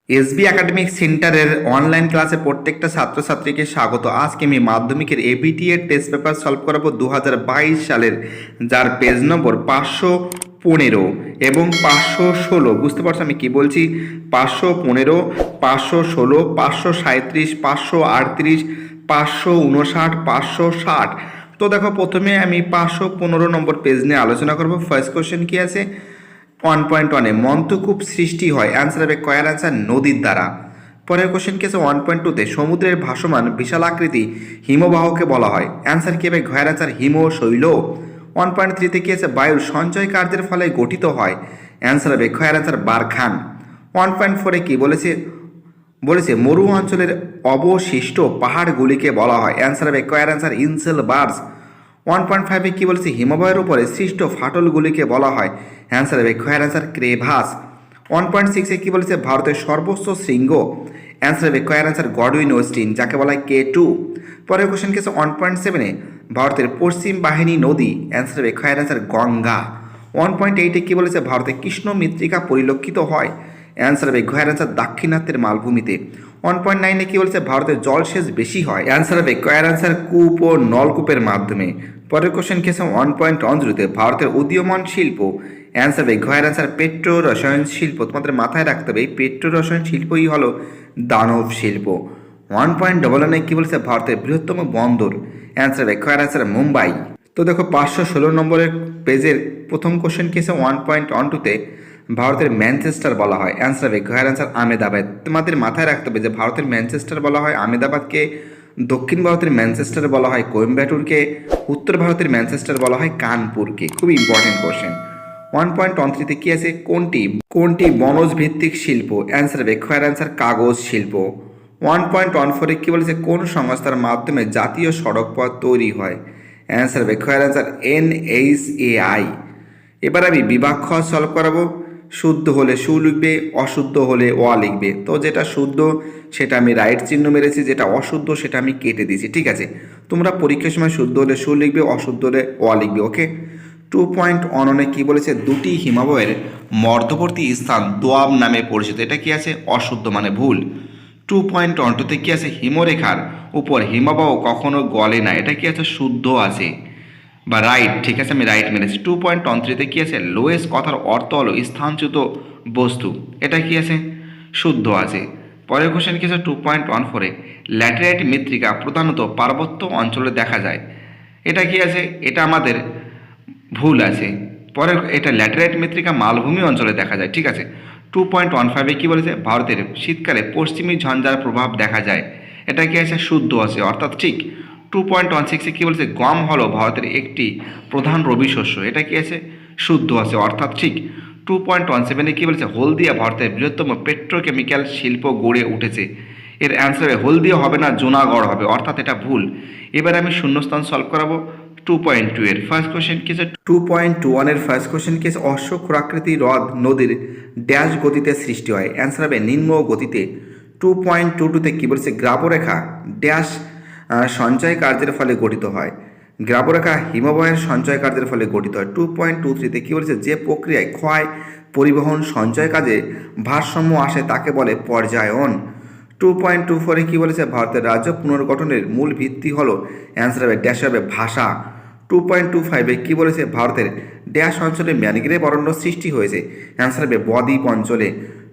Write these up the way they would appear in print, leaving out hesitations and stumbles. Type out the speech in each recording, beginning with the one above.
SB academic সেন্টারের online ক্লাসে প্রত্যেকটা ছাত্রছাত্রীকে স্বাগত। আজকে আমি মাধ্যমিকের এবিটি এর টেস্ট পেপার সলভ করাবো 2022 সালের, যার পেজ নম্বর 515 এবং 516। বুঝতে পারছো আমি কি বলছি? 515, 516, 537, 538, 559, 560। তো দেখো, প্রথমে আমি 515 নম্বর পেজ নিয়ে আলোচনা করবো। ফার্স্ট কোশ্চেন কি আছে? 1.1-এ মন্থকূপ সৃষ্টি হয়, অ্যান্সার হবে কয়ার অ্যান্সার নদীর দ্বারা। পরের কোশ্চেন কি আছে? 1.2-তে সমুদ্রের ভাসমান বিশাল আকৃতি হিমবাহকে বলা হয়, অ্যান্সার কি হবে ঘয়ের অ্যান্সার হিমশৈল। 1.3-তে কি আছে? বায়ুর সঞ্চয় কার্যের ফলে গঠিত হয়, অ্যান্সার হবে খয়ের অ্যান্সার বারখান। 1.4-এ কি বলেছে? বলেছে মরু অঞ্চলের অবশিষ্ট পাহাড়গুলিকে বলা হয়, অ্যান্সার হবে কয়ার অ্যান্সার ইনসেল বার্স। 1.5-এ কি বলেছে? হিমবাহের উপরে সৃষ্ট ফাটলগুলিকে বলা হয়, অ্যান্সার হবে খয়ের অ্যান্সার ক্রেভাস। 1.6-এ কি বলেছে? ভারতের সর্বোচ্চ শৃঙ্গ, অ্যান্সার হবে কয়ার অ্যান্সার গডউইন ওয়েস্টিন, যাকে বলা হয় K2। পরের কোশ্চেন কি আছে? 1.7-এ ভারতের পশ্চিম বাহিনী নদী, অ্যান্সার হবে খয়ের অ্যান্সার গঙ্গা। 1.8-এ কি বলেছে? ভারতে কৃষ্ণ মৃত্তিকা পরিলক্ষিত হয়, অ্যান্সার হবে ঘয়ের অ্যান্সার দাক্ষিণাত্যের মালভূমিতে। 1.9-এ কি বলেছে? ভারতের জলসেচ বেশি হয়, অ্যান্সার হবে কয়ার অ্যান্সার কূপ ও নলকূপের মাধ্যমে। পরের কোশ্চেন কি আছে? 1.10-তে ভারতের উদীয়মান শিল্প, অ্যান্সার হবে ঘয়ের অ্যান্সার পেট্রো রসায়ন শিল্প। তোমাদের মাথায় রাখতে হবে এই পেট্রো রসায়ন শিল্পই হলো দানব শিল্প। 1.11-এ কি বলেছে? ভারতের বৃহত্তম বন্দর, অ্যান্সার হবে ঘয়ের অ্যান্সার মুম্বাই। তো দেখো, 516 নম্বরের পেজের প্রথম কোশ্চেন কি আছে? 1.12-তে ভারতের ম্যানচেস্টার বলা হয়, অ্যান্সার হবে ঘয়ের অ্যান্সার আমেদাবাদ। তোমাদের মাথায় রাখতে হবে যে ভারতের ম্যানচেস্টার বলা হয় আমেদাবাদকে, দক্ষিণ ভারতের ম্যানচেস্টার বলা হয় কোয়েম্বাটুরকে, উত্তর ভারতের ম্যানচেস্টার বলা হয় কানপুরকে। খুবই ইম্পর্টেন্ট কোশ্চেন। 1.13-তে কি আছে? কোনটি বনজ ভিত্তিক শিল্প, অ্যান্সার হবে খয়ের অ্যান্সার কাগজ শিল্প। 1.14-এ কি বলেছে? কোন সংস্থার মাধ্যমে জাতীয় সড়ক পথ তৈরি হয়, অ্যান্সার হবে খয়ের অ্যান্সার NHAI। এবার আমি বিভাগ খ সলভ করাবো। শুদ্ধ হলে সু লিখবে, অশুদ্ধ হলে অ লিখবে। তো যেটা শুদ্ধ সেটা আমি রাইট চিহ্ন মেরেছি, যেটা অশুদ্ধ সেটা আমি কেটে দিয়েছি, ঠিক আছে? তোমরা পরীক্ষার সময় শুদ্ধ হলে সু লিখবে, অশুদ্ধ হলে অ লিখবে, ওকে? 2.11-এ কি বলেছে? দুটি হিমবাহের মধ্যবর্তী স্থান দোয়াব নামে পরিচিত, এটা কি আছে? অশুদ্ধ, মানে ভুল। 2.12-তে কি আছে? হিমরেখার উপর হিমবাহ কখনো গলে না, এটা কি আছে? শুদ্ধ আছে বা রাইট, ঠিক আছে, আমি রাইট মেরেছি। 2.13-তে কি আছে? লোয়েস্ট কথার অর্থ হলো স্থানচ্যুত বস্তু, এটা কি আছে? শুদ্ধ আছে। পরের কোশ্চেন কি আছে? 2.14-এ ল্যাটেরাইট মৃত্তিকা প্রধানত পার্বত্য অঞ্চলে দেখা যায়, এটা কি আছে? এটা আমাদের ভুল আছে। পরের, এটা ল্যাটেরাইট মৃত্তিকা মালভূমি অঞ্চলে দেখা যায়, ঠিক আছে। 2.15-এ কী বলেছে? ভারতের শীতকালে পশ্চিমী ঝঞ্ঝার প্রভাব দেখা যায়, এটা কি আছে? শুদ্ধ আছে, অর্থাৎ ঠিক। 2.16-এ কী বলেছে? গম হলো ভারতের একটি প্রধান রবি শস্য, এটা কি আছে? শুদ্ধ আছে, অর্থাৎ ঠিক। 2.17-এ কী বলেছে? হলদিয়া ভারতের বৃহত্তম পেট্রোকেমিক্যাল শিল্প গড়ে উঠেছে, এর অ্যান্সার হবে হলদিয়া হবে না, জুনাগড় হবে, অর্থাৎ এটা ভুল। এবার আমি শূন্যস্থান সলভ করাবো। 2.2 এর ফার্স্ট কোশ্চেন কি আছে? 2.21-এর ফার্স্ট কোশ্চেন কি আছে? অশ্বক্ষুরাকৃতি হ্রদ নদীর ড্যাশ গতিতে সৃষ্টি হয়, অ্যান্সার হবে নিম্ন গতিতে। 2.22-তে কী বলেছে? গ্রাবরেখা ড্যাশ সঞ্চয় কার্যের ফলে গঠিত হয়, গ্রাবরেখা হিমবাহের সঞ্চয় কার্যের ফলে গঠিত হয়। 2.23-তে কী বলেছে? যে প্রক্রিয়ায় ক্ষয় পরিবহন সঞ্চয় কাজে ভারসাম্য আসে তাকে বলে পর্যায়ন। 2.24-এ কী বলেছে? ভারতের রাজ্য পুনর্গঠনের মূল ভিত্তি হলো, অ্যান্সার হবে ড্যাশ হবে ভাষা। 2.25-এ কী বলেছে? ভারতের ড্যাশ অঞ্চলে ম্যানগ্রেভ অরণ্য সৃষ্টি হয়েছে, অ্যান্সার হবে বদ্বীপ অঞ্চলে।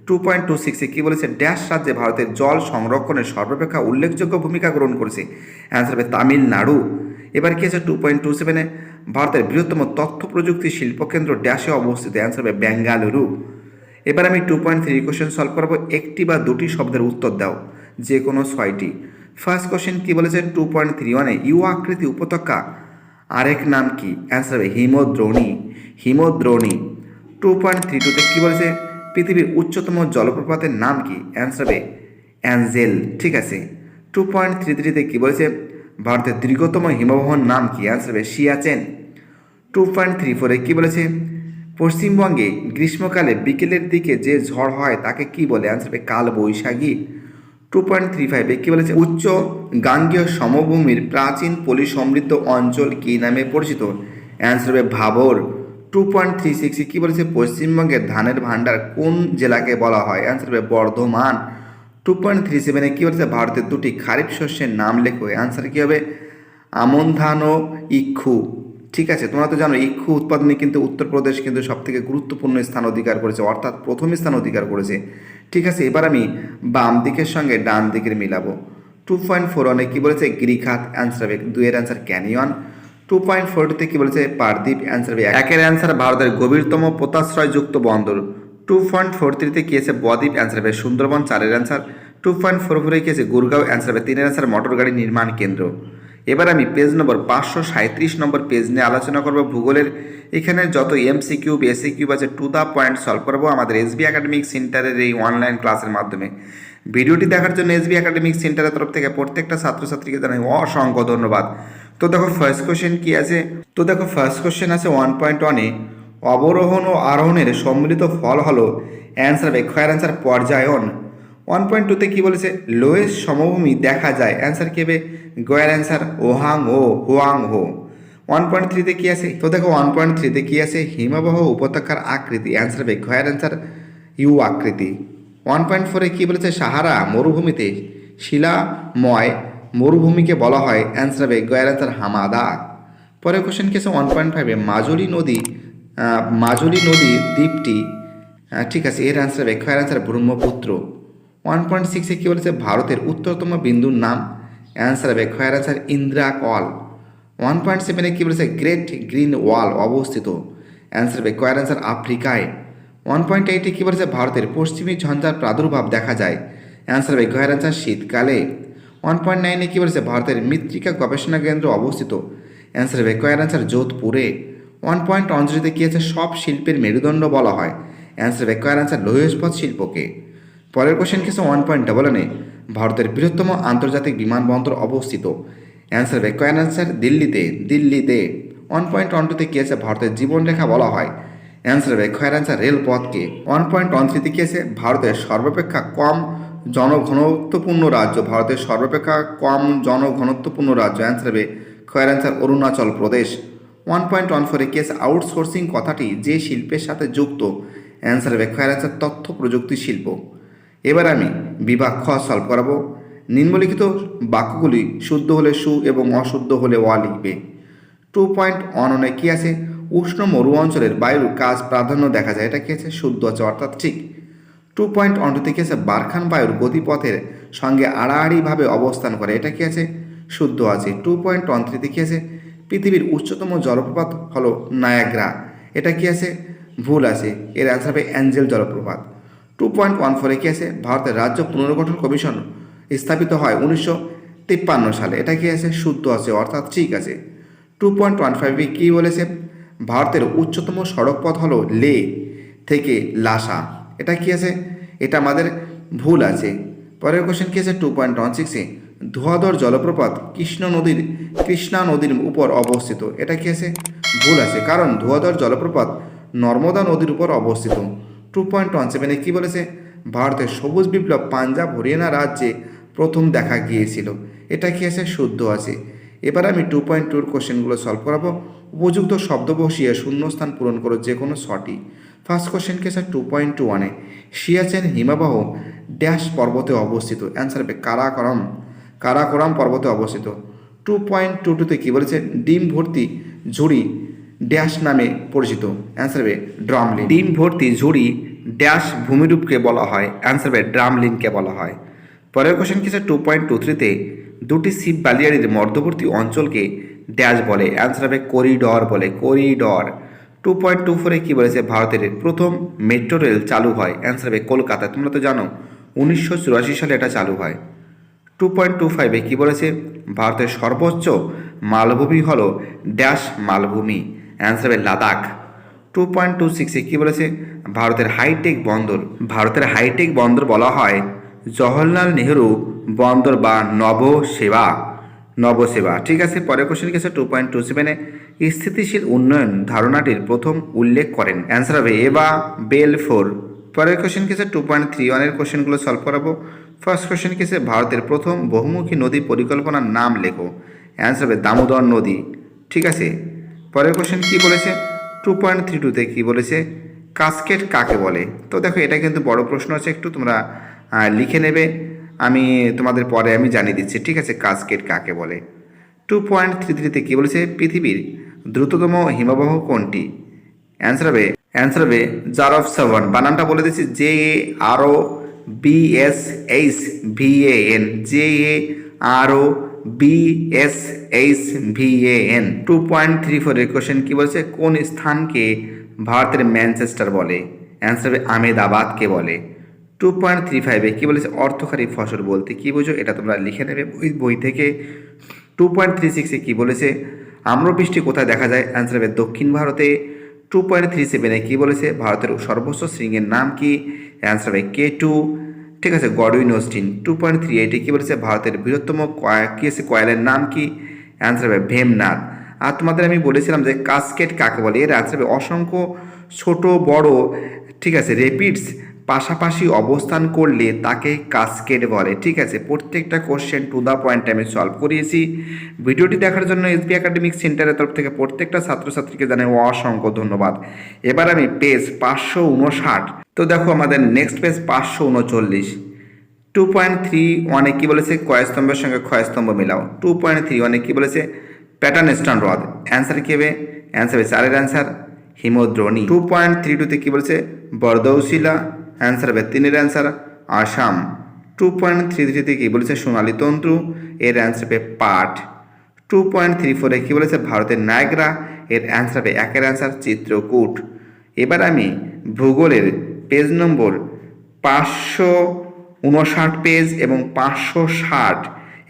2.26-এ কী বলেছে? ড্যাশ রাজ্যে ভারতের জল সংরক্ষণের সর্বাপেক্ষা উল্লেখযোগ্য ভূমিকা গ্রহণ করেছে, অ্যান্সার হবে তামিলনাড়ু। এবার কি আছে? 2.27-এ ভারতের বৃহত্তম তথ্য প্রযুক্তি শিল্পকেন্দ্র ড্যাশে অবস্থিত, অ্যান্সার হবে বেঙ্গালুরু। এবার আমি 2.3 কোশ্চেন সলভ করাবো। একটি বা দুটি শব্দের উত্তর দাও, যে কোনো 6টি। ফার্স্ট কোশ্চেন কি বলেছে? 2.31-এ ইউ আকৃতি উপত্যকা আরেক নাম কি, অ্যান্সার হবে হিমদ্রোণী, হিমদ্রোণী। 2.32-তে কী বলেছে? পৃথিবীর উচ্চতম জলপ্রপাতের নাম কি, অ্যান্সার হবে অ্যাঞ্জেল, ঠিক আছে। 2.33-তে কী বলেছে? ভারতের দীর্ঘতম হিমবাহর নাম কি, অ্যান্সার হবে সিয়াচেন। 2.34-এ কী বলেছে? পশ্চিমবঙ্গে গ্রীষ্মকালে বিকেলের দিকে যে ঝড় হয় তাকে কি বলে, অ্যান্সার হবে কাল বৈশাখী। 2.35-এ কী বলেছে? উচ্চ গাঙ্গেয় সমভূমির প্রাচীন পলি সমৃদ্ধ অঞ্চল কী নামে পরিচিত, অ্যান্সার হবে ভাবর। 2.36 কি বলেছে, পশ্চিমবঙ্গের ধানের ভাণ্ডার কোন জেলাকে বলা হয়? অ্যান্সার হবে বর্ধমান। 2.37 কি বলেছে, ভারতের দুটি খারিফ শস্যের নাম লেখো। অ্যান্সার কি হবে, আমন ধান ও ইক্ষু। ঠিক আছে, তোমরা তো জানো ইক্ষু উৎপাদনে কিন্তু উত্তরপ্রদেশ কিন্তু সবথেকে গুরুত্বপূর্ণ স্থান অধিকার করেছে, অর্থাৎ প্রথম স্থান অধিকার করেছে। ঠিক আছে, এবার আমি বাম দিকের সঙ্গে ডান দিকের মিলাবো। 2.41 কি বলেছে, গিরিখাত। অ্যান্সার হবে 2 এর অ্যান্সার ক্যানিয়ন। 2.42 কি বলেছে, পারদ্বীপ। অ্যান্সার হবে 1 এর অ্যান্সার ভারতের গভীরতম পোতাশ্রয়যুক্ত বন্দর। 2.43 কি আছে, বদ্বীপ। অ্যান্সার হবে সুন্দরবন। 4 এর অ্যান্সার। 2.44 কি আছে, গুরগাঁও। অ্যান্সার হবে 3 এর অ্যান্সার মোটর গাড়ি নির্মাণ কেন্দ্র। এবার আমি পেজ নম্বর 537 নম্বর পেজ নিয়ে আলোচনা করব ভূগোলের। এখানে যত এমসিকিউ এসিকিউ আছে টু দ্য পয়েন্ট সলভ করবো আমাদের এসবি একাডেমিক সেন্টারের এই অনলাইন ক্লাসের মাধ্যমে। ভিডিওটি দেখার জন্য এসবি একাডেমিক সেন্টারের তরফ থেকে প্রত্যেকটা ছাত্রছাত্রীকে জানাই অসংখ্য ধন্যবাদ। তো দেখো ফার্স্ট কোশ্চেন কি আছে, ফার্স্ট কোশ্চেন আছে 1.1-এ অবরোহণ ও আরোহণের সম্মিলিত ফল হলো। অ্যান্সার হবে ক্ষয়ের অ্যান্সার পর্যায়ন। 1.2-তে কি বলেছে, লোয়েস্ট সমভূমি দেখা যায়। অ্যান্সার কি হবে গয়ের অ্যান্সার ওহাং ও হুয়াং হো। 1.3-তে কি আছে, তো দেখো 1.3-তে কি আছে, হিমবাহ উপত্যকার আকৃতি। অ্যান্সার হবে ক্ষয়ের অ্যান্সার ইউ আকৃতি। 1.4-এ কি বলেছে, সাহারা মরুভূমিতে শিলাময় মরুভূমিকে বলা হয়। অ্যান্সার হবে গয়ের অ্যান্সার হামাদা। পরের কোশ্চেন কি আছে 1.5-এ মাজুলি নদী দ্বীপটি। ঠিক আছে, এর অ্যান্সার হবে ক্ষয়ের অ্যান্সার ব্রহ্মপুত্র। 1.6-এ কি বলেছে, ভারতের উত্তরতম বিন্দুর নাম। অ্যান্সার হবে ক্ষয়ের অ্যান্সার ইন্দিরা কল। 1.7-এ কি বলেছে, গ্রেট গ্রিন ওয়াল অবস্থিত। অ্যান্সার হবে ক্ষয়ের অ্যান্সার আফ্রিকায়। 1.8-এ কি বলেছে, ভারতের পশ্চিমী ঝঞ্ঝার প্রাদুর্ভাব দেখা যায়। অ্যান্সার হবে ক্ষয়ের অ্যান্সার শীতকালে। 1.9-এ কি বলেছে, ভারতের মৃত্তিকা গবেষণা কেন্দ্র অবস্থিত। অ্যান্সার হবে ক্ষয়ের অ্যান্সার যোধপুরে। 1.10-তে কি আছে, সব শিল্পের মেরুদণ্ড বলা হয়। অ্যান্সার হবে ক্ষয়ের অ্যান্সার লৌহ ইস্পাত শিল্পকে। পরের কোশ্চেন কি আছে 1.11-এ ভারতের বৃহত্তম আন্তর্জাতিক বিমানবন্দর অবস্থিত। অ্যান্সার হবে ক্ষয়ের অ্যান্সার দিল্লিতে। 1.12-তে কি আছে, ভারতের জীবনরেখা বলা হয়। অ্যান্সার হবে ক্ষয়ের অ্যান্সার রেলপথকে। 1.13-তে কি আছে, ভারতের সর্বাপেক্ষা কম জনঘনত্বপূর্ণ রাজ্য। অ্যান্সার হবে ক্ষয়ের অ্যান্সার অরুণাচল প্রদেশ। 1.14-এ কি আছে, আউটসোর্সিং কথাটি যে শিল্পের সাথে যুক্ত। অ্যান্সার হবে ক্ষয়ের অ্যান্সার তথ্য প্রযুক্তি শিল্প। এবার আমি বিভাগ খ সলভ করাবো। নিম্নলিখিত বাক্যগুলি শুদ্ধ হলে সু এবং অশুদ্ধ হলে অ লিখবে। 2.11-এ কি আছে, উষ্ণ মরু অঞ্চলের বায়ুর কাজ প্রাধান্য দেখা যায়। এটা কি আছে, শুদ্ধ আছে অর্থাৎ ঠিক। 2.12-তে কি আছে, বারখান বায়ুর গতিপথের সঙ্গে আড়াআড়িভাবে অবস্থান করে। এটা কি আছে, শুদ্ধ আছে। 2.13-তে কি আছে, পৃথিবীর উচ্চতম জলপ্রপাত হলো নায়াগ্রা। এটা কি আছে, ভুল আছে, এর অ্যান্সার হবে অ্যাঞ্জেল জলপ্রপাত। 2.14-এ কি আছে, ভারতের রাজ্য পুনর্গঠন কমিশন স্থাপিত হয় 1953 সালে। এটা কি আছে, শুদ্ধ আছে অর্থাৎ ঠিক আছে। 2.15-এ কী বলেছে, ভারতের উচ্চতম সড়কপথ হলো লে থেকে লাসা। এটা কি আছে, এটা আমাদের ভুল আছে। পরের কোশ্চেন কি আছে 2.16-এ ধোয়াধর জলপ্রপাত কৃষ্ণা নদীর উপর অবস্থিত। এটা কি আছে, ভুল আছে, কারণ ধোয়াধর জলপ্রপাত নর্মদা নদীর উপর অবস্থিত। 2.17-এ কী বলেছে, ভারতের সবুজ বিপ্লব পাঞ্জাব হরিয়ানা রাজ্যে প্রথম দেখা গিয়েছিল। এটা কি আছে, শুদ্ধ আছে। এবার আমি 2.2-এর কোশ্চেনগুলো সলভ করাবো। উপযুক্ত শব্দ বসিয়ে শূন্যস্থান পূরণ করো যে কোনো ছটি। ফার্স্ট কোশ্চেন কি আছে 2.21-এ সিয়াচেন হিমবাহ ড্যাশ পর্বতে অবস্থিত। অ্যান্সার হবে কারাকোরাম পর্বতে অবস্থিত। 2.22-তে কী বলেছে, ডিম ভর্তি ঝুড়ি ড্যাশ নামে পরিচিত। অ্যান্সার হবে ড্রামলিন। ডিম ভর্তি ঝুড়ি ড্যাশ ভূমিরূপকে বলা হয়। অ্যান্সার হবে ড্রামলিনকে বলা হয়। পরের কোশ্চেন কি আছে 2.23-তে দুটি শিব বালিয়াড়ির মধ্যবর্তী অঞ্চলকে ড্যাশ বলে। অ্যান্সার হবে করিডর বলে, করিডর। 2.24-এ কী বলেছে, ভারতের প্রথম মেট্রো রেল চালু হয়। অ্যান্সার হবে কলকাতা। তোমরা তো জানো 1984 সালে এটা চালু হয়। 2.25-এ কী বলেছে, ভারতের সর্বোচ্চ মালভূমি হলো ড্যাশ মালভূমি। অ্যান্সার হবে লাদাখ। 2.26-এ কী বলেছে, ভারতের হাইটেক বন্দর বলা হয় জওহরলাল নেহরু বন্দর বা নবসেবা। ঠিক আছে। পরের কোশ্চেন কি আছে 2.27-এ স্থিতিশীল উন্নয়ন ধারণাটির প্রথম উল্লেখ করেন। অ্যান্সার হবে এবা বেলফোর। পরের কোশ্চেন কি আছে 2.31-এর কোশ্চেনগুলো সলভ করাবো। ফার্স্ট কোশ্চেন কি আছে, ভারতের প্রথম বহুমুখী নদী পরিকল্পনার নাম লেখো। অ্যান্সার হবে দামোদর নদী। ঠিক আছে। পরের কোশ্চেন কি বলেছে, 2.32-তে কী বলেছে, কাসকেড কাকে বলে? তো দেখো এটা কিন্তু বড় প্রশ্ন আছে, একটু তোমরা লিখে নেবে, আমি তোমাদের পরে আমি জানিয়ে দিচ্ছি, ঠিক আছে, কাসকেড কাকে বলে। 2.33-তে কী বলেছে, পৃথিবীর দ্রুততম হিমবাহ কোনটি? অ্যান্সার হবে জারফ-সাভান। বানানটা বলে দিচ্ছি, JAROBSHVAN, JAROBSHVAN। 2.34-এর কোশ্চেন কী বলছে, কোন স্থানকে ভারতের ম্যানচেস্টার বলে? অ্যান্সার হবে আহমেদাবাদকে বলে। 2.35-এ কী বলেছে, অর্থকারী ফসল বলতে কী বোঝো? এটা তোমরা লিখে নেবে বই থেকে। 2.36-এ কী বলেছে, আম্রবৃষ্টি কোথায় দেখা যায়? অ্যান্সার হবে দক্ষিণ ভারতে। 2.37-এ কী বলেছে, ভারতের সর্বোচ্চ শৃঙ্গের নাম কি? অ্যান্সার হবে K2, ঠিক আছে, গডউইন অস্টিন। 2.38-এ কী বলেছে, ভারতের বৃহত্তম কয়লার নাম কি? অ্যান্সার হবে ভেমনাথ। আর তোমাদের আমি বলেছিলাম যে কাসকেড কাকে বলে, এর অ্যান্সার হবে অসংখ্য ছোট বড়, ঠিক আছে, রেপিডস পাশাপাশি অবস্থান করলে তাকে কাসকেড বলে, ঠিক আছে। প্রত্যেকটা কোশ্চেন টু দ্য পয়েন্ট আমি সলভ করিয়েছি। ভিডিওটি দেখার জন্য এসবি একাডেমিক সেন্টারের তরফ থেকে প্রত্যেকটা ছাত্রছাত্রীকে জানাই অসংখ্য ধন্যবাদ। এবার আমি পেজ 559, তো দেখো আমাদের নেক্সট পেজ 539। 2.31-এ কী বলেছে, কয়স্তম্ভের সঙ্গে ক্ষয়স্তম্ভ মেলাও। 2.31-এ কী বলেছে, প্যাটার্ন স্টোন হ্রদ। অ্যান্সার কী হবে? অ্যান্সার হবে 4-এর অ্যান্সার হিমদ্রোণী। 2.32-তে কী বলেছে, বরদৌশিলা। অ্যান্সার হবে 3-এর অ্যান্সার আসাম। 2.33-তে কী বলেছে, সোনালী তন্তু। এর অ্যান্সার হবে পাট। 2.34-এ কী বলেছে, ভারতের নায়গ্রা। এর অ্যান্সার হবে 1-এর অ্যান্সার চিত্রকূট। এবার আমি ভূগোলের পেজ নম্বর 559 পেজ এবং 560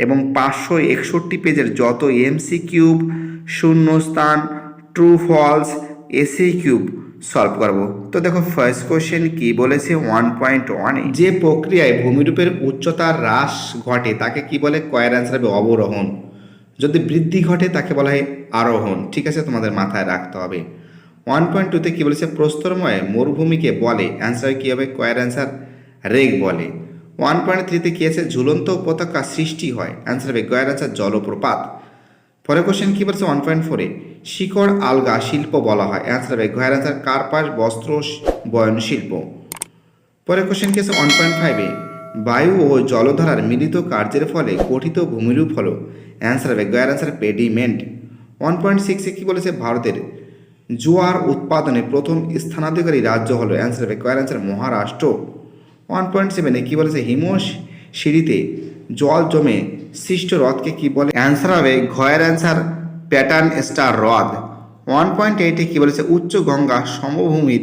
এবং 561 পেজের যত MCQ, শূন্যস্থান, ট্রু ফলস, SCQ সলভ করবো। তো দেখো ফার্স্ট কোশ্চেন কি বলেছে, 1.1-এ যে প্রক্রিয়ায় ভূমিরূপের উচ্চতার হ্রাস ঘটে তাকে কি বলে? কয়ের অ্যান্সার হবে অবরোহণ। যদি বৃদ্ধি ঘটে তাকে বলা হয় আরোহণ, ঠিক আছে, তোমাদের মাথায় রাখতে হবে। 1.2-তে কী বলেছে, প্রস্তরময় মরুভূমিকে বলে? অ্যান্সার কী হবে? কয়ের অ্যান্সার রেগ বলে। 1.3-তে কী আছে, ঝুলন্ত উপত্যকা সৃষ্টি হয়? অ্যান্সার হবে গয়ের অ্যান্সার জলপ্রপাত। পরের কোশ্চেন কী বলছে, 1.4-এ শিকড় আলগা শিল্প বলা হয়? অ্যান্সার হবে গয়ের অ্যান্সার কার্পাস বস্ত্র বয়ন শিল্প। পরের কোশ্চেন কী আছে, 1.5-এ বায়ু ও জলধারার মিলিত কার্যের ফলে গঠিত ভূমিরূপ হলো? অ্যান্সার হবে গয়ের অ্যান্সার পেডিমেন্ট। 1.6-এ কী বলেছে, ভারতের জোয়ার উৎপাদনে প্রথম স্থানাধিকারী রাজ্য হলো? অ্যান্সার হবে গয়ের অ্যান্সার মহারাষ্ট্র। 1.7-এ কী বলেছে, হিমস সিঁড়িতে জল জমে সৃষ্ট হ্রদকে কী বলে? অ্যান্সার হবে ঘয়ের অ্যান্সার প্যাটার্ন স্টার হ্রদ। 1.8-এ কী বলেছে, উচ্চ গঙ্গা সমভূমির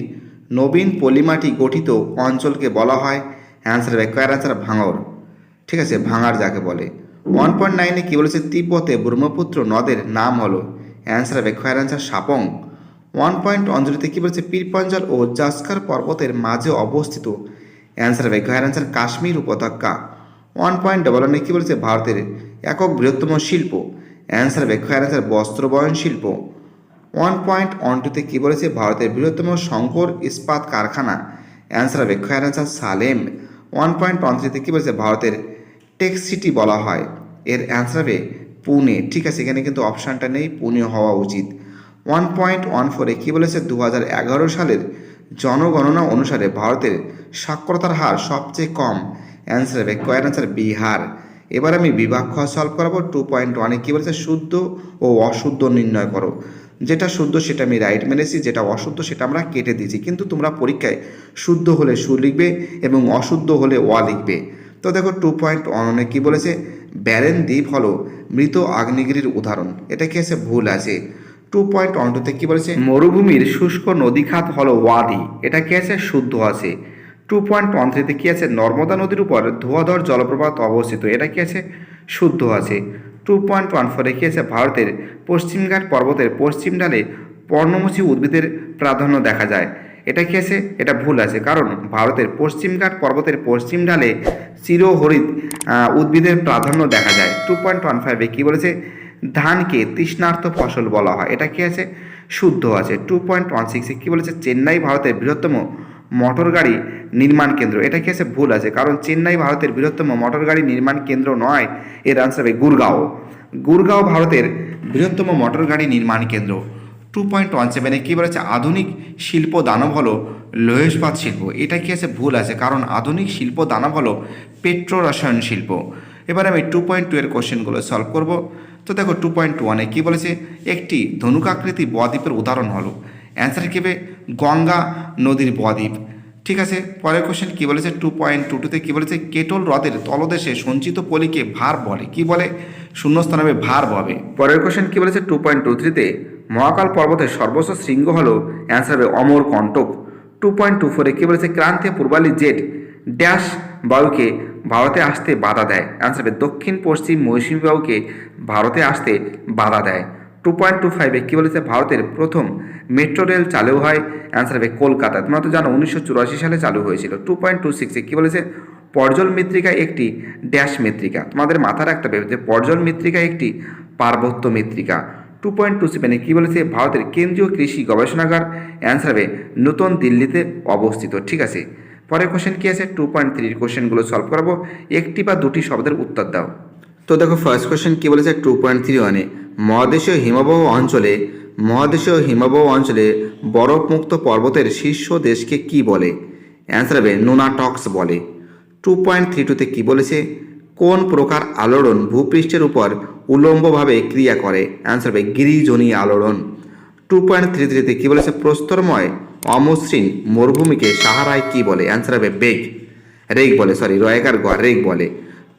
নবীন পলিমাটি গঠিত অঞ্চলকে বলা হয়? অ্যান্সার হবে কয়ের অ্যান্সার ভাঙর, ঠিক আছে, ভাঙার যাকে বলে। 1.9-এ কী বলেছে, তিব্বতে ব্রহ্মপুত্র নদের নাম হলো? অ্যান্সার হবে কয়ের অ্যান্সার সাপং। 1.10-তে কী বলেছে, পীরপঞ্জাল ও জাস্কার পর্বতের মাঝে অবস্থিত? অ্যান্সার হবে গয়ের অ্যান্সার কাশ্মীর উপত্যকা। 1.11-এ কী বলেছে, ভারতের একক বৃহত্তম শিল্প? অ্যান্সার হবে গয়ের অ্যান্সার বস্ত্রবয়ন শিল্প। 1.12-তে কী বলেছে, ভারতের বৃহত্তম শঙ্কর ইস্পাত কারখানা? অ্যান্সার হবে গয়ের অ্যান্সার সালেম। 1.13-তে কী বলেছে, ভারতের টেক সিটি বলা হয়? এর অ্যান্সার হবে পুনে, ঠিক আছে, এখানে কিন্তু অপশানটা নেই, পুনে হওয়া উচিত। 1.14-এ কী বলেছে, 2011 সালের জনগণনা অনুসারে ভারতের সাক্ষরতার হার সবচেয়ে কম? অ্যান্সার হবে কয়ের অ্যান্সার বিহার। এবার আমি বিভাগ খ সলভ করাবো। 2.1-এ কী বলেছে, শুদ্ধ ও অশুদ্ধ নির্ণয় করো। যেটা শুদ্ধ সেটা আমি রাইট মেনেছি, যেটা অশুদ্ধ সেটা আমরা কেটে দিয়েছি, কিন্তু তোমরা পরীক্ষায় শুদ্ধ হলে সু লিখবে এবং অশুদ্ধ হলে অ লিখবে। তো দেখো 2.1-এ কী বলেছে, ব্যারেন দ্বীপ হলো মৃত আগ্নেয়গিরির উদাহরণ। এটা কি আছে? ভুল আছে। 2.12-তে কী বলেছে, মরুভূমির শুষ্ক নদীখাত হলো ওয়াদি। এটা কি আছে? শুদ্ধ আছে। 2.13-তে কী আছে, নর্মদা নদীর উপর ধোঁয়াধর জলপ্রপাত অবস্থিত। এটা কি আছে? শুদ্ধ আছে। 2.14-এ কী আছে, ভারতের পশ্চিমঘাট পর্বতের পশ্চিম ঢালে পর্ণমোচী উদ্ভিদের প্রাধান্য দেখা যায়। এটা কি আছে? এটা ভুল আছে, কারণ ভারতের পশ্চিমঘাট পর্বতের পশ্চিম ঢালে চিরহরিৎ উদ্ভিদের প্রাধান্য দেখা যায়। 2.15-এ কী বলেছে, ধানকে তৃষ্ণার্ত ফসল বলা হয়। এটা কি আছে? শুদ্ধ আছে। 2.16-এ কী বলেছে, চেন্নাই ভারতের বৃহত্তম মোটর গাড়ি নির্মাণ কেন্দ্র। এটা কি আছে? ভুল আছে, কারণ চেন্নাই ভারতের বৃহত্তম মোটর গাড়ি নির্মাণ কেন্দ্র নয়, এর আনসার হবে গুরগাঁও। গুরগাঁও ভারতের বৃহত্তম মোটর গাড়ি নির্মাণ কেন্দ্র। 2.17 কী বলেছে, আধুনিক শিল্প দানব হলো লৌহ ইস্পাত শিল্প। এটা কি আছে, ভুল আছে, কারণ আধুনিক শিল্প দানব হলো পেট্রো রসায়ন শিল্প। এবার আমি 2.2 এর কোশ্চেনগুলো সলভ করব। তো দেখো 2.1 কী বলেছে, একটি ধনুকাকৃতি বদ্বীপের উদাহরণ হলো, অ্যান্সার কী হবে, গঙ্গা নদীর বদ্বীপ। ঠিক আছে, পরের কোশ্চেন কী বলেছে, 2.22তে কী বলেছে, কেটল হ্রদের তলদেশে সঞ্চিত পলিকে ভার বলে, কি বলে, শূন্যস্থান হবে ভার বলে। পরের কোশ্চেন কী বলেছে, 2.23তে মহাকাল পর্বতের সর্বোচ্চ শৃঙ্গ হলো, অ্যান্সার হবে অমরকণ্টক। 2.24 কী বলেছে, ক্রান্তীয় পূর্বালি জেট ড্যাশ বায়ুকে ভারতে আসতে বাধা দেয়, অ্যান্সার হবে দক্ষিণ পশ্চিম মৌসুমী বায়ুকে ভারতে আসতে বাধা দেয়। 2.25 কী বলেছে, ভারতের প্রথম মেট্রো রেল চালু হয়, অ্যান্সার হবে কলকাতা। তোমরা তো জানো 1984 সালে চালু হয়েছিল। 2.26 কী বলেছে, পর্জল মৃত্তিকা একটি ড্যাশ মৃত্তিকা। তোমাদের মাথা রাখতে হবে যে পর্জল মৃত্তিকা একটি পার্বত্য মৃত্তিকা। 2.27 কী বলেছে, ভারতের কেন্দ্রীয় কৃষি গবেষণাগার, অ্যান্সার হবে নতুন দিল্লিতে অবস্থিত। ঠিক আছে, পরের কোশ্চেন কী আছে, 2.3 কোশ্চেনগুলো সলভ করাবো, একটি বা দুটি শব্দের উত্তর দাও। তো দেখো ফার্স্ট কোশ্চেন কী বলেছে, 2.31 মহাদেশীয় হিমবাহ অঞ্চলে বরফমুক্ত পর্বতের শীর্ষ দেশকে কি বলে, অ্যান্সার হবে নুনাটক্স বলে। 2.32তে কী বলেছে, কোন প্রকার আলোড়ন ভূপৃষ্ঠের উপর উল্লম্বভাবে ক্রিয়া করে, অ্যান্সার হবে গিরিজনী আলোড়ন। 2.33তে কী বলেছে, প্রস্তরময় অমসৃণ মরুভূমিকে সাহারায় কি বলে, অ্যান্সার হবে রেগ বলে।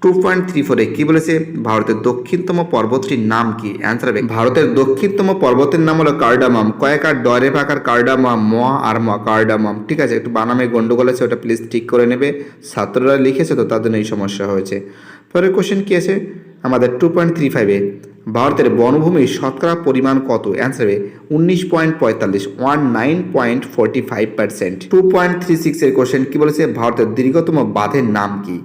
2.34 কী বলেছে, ভারতের দক্ষিণতম পর্বতটির নাম কি, অ্যান্সার হবে ভারতের দক্ষিণতম পর্বতের নাম হলো কার্ডামাম। কয়েকার ডরে ফাঁকার কার্ডামাম, ম আর ম কার্ডামাম। ঠিক আছে, একটু বানামে গন্ডগোল আছে, ওটা প্লিজ ঠিক করে নেবে, ছাত্ররা লিখেছে তো তার জন্য এই সমস্যা হয়েছে। পরের কোশ্চেন কী আছে আমাদের 2.35 ভারতের বনভূমির শতকরা পরিমাণ কত, অ্যান্সার হবে 19.45 2.36 এর কোশ্চেন কী বলেছে, ভারতের দীর্ঘতম বাঁধের নাম কি,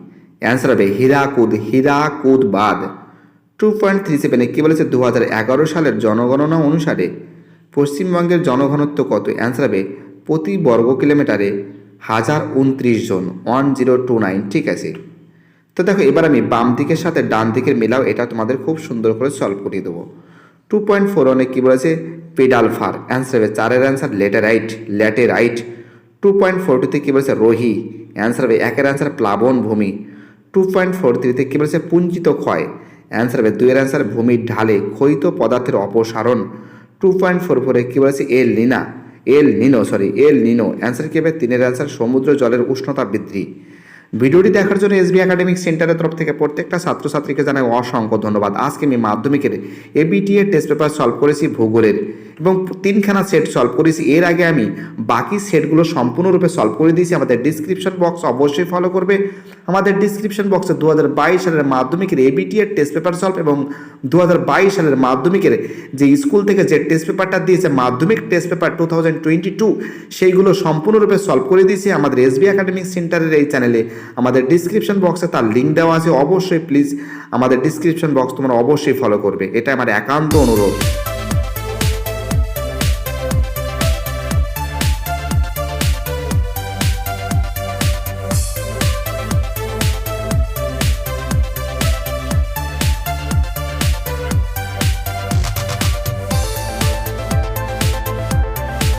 অ্যান্সার হবে হীরাকুদ বাঁধ। 2.37 কী বলেছে, 2011 সালের জনগণনা অনুসারে পশ্চিমবঙ্গের জনঘনত্ব কত, অ্যান্সার হবে প্রতি বর্গ কিলোমিটারে 1029 জন, 1029। ঠিক আছে, তো দেখো এবার আমি বাম দিকের সাথে ডান দিকের মেলাও, এটা তোমাদের খুব সুন্দর করে সলভ করিয়ে দেবো। 2.41 কী বলেছে, পেডাল ফার, অ্যান্সার হবে 4-এর অ্যান্সার ল্যাটেরাইট। 2.42তে কী বলেছে, রোহি, অ্যান্সার হবে 1-এর অ্যান্সার প্লাবন ভূমি। 2.43তে কী বলেছে, পুঞ্জিত ক্ষয়, অ্যান্সার হবে 2-এর অ্যান্সার ভূমির ঢালে ক্ষয়িত পদার্থের অপসারণ। 2.44 কী বলেছে, এল নিনো, অ্যান্সার কী হবে 3-এর অ্যান্সার সমুদ্র জলের উষ্ণতা বৃদ্ধি। ভিডিওটি দেখার জন্য এসবি একাডেমিক সেন্টারের তরফ থেকে প্রত্যেকটা ছাত্রছাত্রীকে জানাই অসংখ্য ধন্যবাদ। আজকে আমি মাধ্যমিকের এবিটিএ টেস্ট পেপার সলভ করেছি ভূগোলের, এবং 3খানা সেট সলভ করেছি। এর আগে আমি বাকি সেটগুলো সম্পূর্ণরূপে সলভ করে দিয়েছি। আমাদের ডিসক্রিপশন বক্স অবশ্যই ফলো করবে। আমাদের ডিসক্রিপশন বক্সে 2022 সালের মাধ্যমিকের এবিটিএ টেস্ট পেপার সলভ এবং 2022 সালের মাধ্যমিকের যে স্কুল থেকে যে টেস্ট পেপারটা দিয়েছে মাধ্যমিক টেস্ট পেপার 2022, সেইগুলো সম্পূর্ণরূপে সলভ করে দিয়েছি আমাদের এসবি একাডেমিক সেন্টারের এই চ্যানেলে। আমাদের ডিসক্রিপশন বক্সে তার লিঙ্ক দেওয়া আছে, অবশ্যই প্লিজ আমাদের ডিসক্রিপশন বক্স তোমরা অবশ্যই ফলো করবে, এটা আমার একান্ত অনুরোধ।